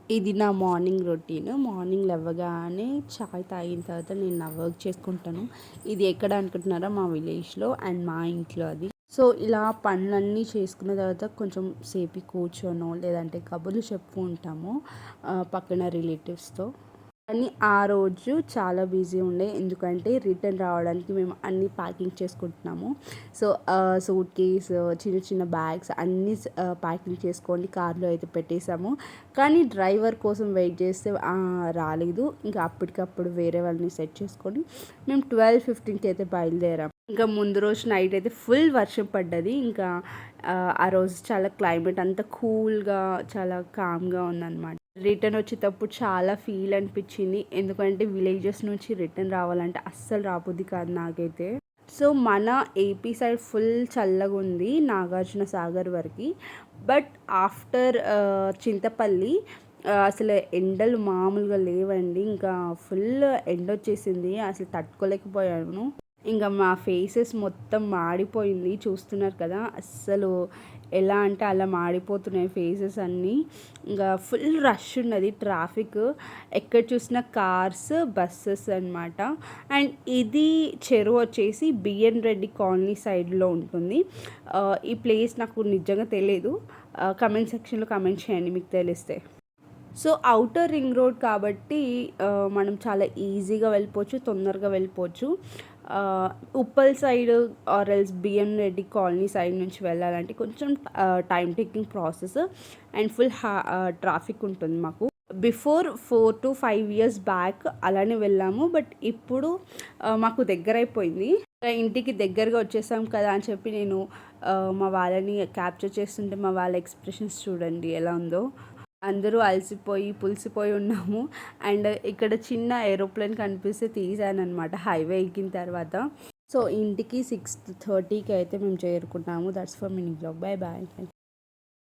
ఇది నా morning routine. Morning లేవగానే చాయ్ తాగిన తర్వాత నేను నా వర్క్ చేసుకుంటాను. ఇది ఎక్కడ అనుకుంటున్నారా? మా విలేజ్‌లో అండ్ మా ఇంట్లో అది. సో, ఇలా పనులన్నీ చేసుకున్న తర్వాత కొంచెం సేపు కూర్చోనో, లేదంటే కబుర్లు చెప్పుకుంటాము పక్కన రిలేటివ్స్‌తో. కానీ ఆ రోజు చాలా బిజీ ఉండే. ఎందుకంటే రిటర్న్ రావడానికి మేము అన్నీ ప్యాకింగ్ చేసుకుంటున్నాము. సో, సూట్ కేస్, చిన్న చిన్న బ్యాగ్స్ అన్నీ ప్యాకింగ్ చేసుకొని కార్‌లో అయితే పెట్టేసాము. కానీ డ్రైవర్ కోసం వెయిట్ చేస్తే రాలేదు. ఇంకా అప్పటికప్పుడు వేరే వాళ్ళని సెట్ చేసుకొని మేము 12:15కి అయితే బయలుదేరాం. ఇంకా ముందు రోజు నైట్ అయితే ఫుల్ వర్షం పడ్డది. ఇంకా ఆ రోజు చాలా క్లైమేట్ అంతా కూల్‌గా, చాలా కామ్‌గా ఉందన్నమాట. రిటర్న్ వచ్చేటప్పుడు చాలా ఫీల్ అనిపించింది. ఎందుకంటే విలేజెస్ నుంచి రిటర్న్ రావాలంటే అస్సలు రాబుద్ది కాదు నాకైతే. సో, మన ఏపీ సైడ్ ఫుల్ చల్లగుంది నాగార్జున సాగర్ వరకి. బట్ ఆఫ్టర్ చింతపల్లి అసలు ఎండలు మామూలుగా లేవండి. ఇంకా ఫుల్ ఎండొచ్చేసింది. అసలు తట్టుకోలేకపోయాను. ఇంకా మా ఫేసెస్ మొత్తం మాడిపోయింది. చూస్తున్నారు కదా! అస్సలు ఎలా అంటే అలా మాడిపోతున్నాయి ఫేసెస్ అన్నీ. ఇంకా ఫుల్ రష్ ఉన్నది ట్రాఫిక్. ఎక్కడ చూసినా కార్స్, బస్సెస్ అనమాట. అండ్ ఇది చెరువు వచ్చేసి బిఎన్ రెడ్డి కాలనీ సైడ్‌లో ఉంటుంది. ఈ ప్లేస్ నాకు నిజంగా తెలీదు. కమెంట్ సెక్షన్‌లో కమెంట్ చేయండి మీకు తెలిస్తే. సో, ఔటర్ రింగ్ రోడ్ కాబట్టి మనం చాలా ఈజీగా వెళ్ళిపోవచ్చు, తొందరగా వెళ్ళిపోవచ్చు. Uppal side or else BN Reddy colony side నుంచి వెళ్ళాలంటే కొంచెం time taking process and full traffic ఉంటుంది మాకు. బిఫోర్ 4 to 5 years బ్యాక్ అలానే వెళ్ళాము. బట్ ఇప్పుడు మాకు దగ్గరైపోయింది. ఇంటికి దగ్గరగా వచ్చేసాం కదా అని చెప్పి నేను మా వాళ్ళని క్యాప్చర్ చేస్తుంటే మా వాళ్ళ ఎక్స్ప్రెషన్స్ చూడండి ఎలా ఉందో. అందరూ అలసిపోయి, పులిసిపోయి ఉన్నాము. అండ్ ఇక్కడ చిన్న ఏరోప్లేన్ కనిపిస్తే తీశాననమాట హైవే ఎక్కిన తర్వాత. సో, ఇంటికి 6:30కి అయితే మేము చేరుకున్నాము. That's for mini blog. Bye bye.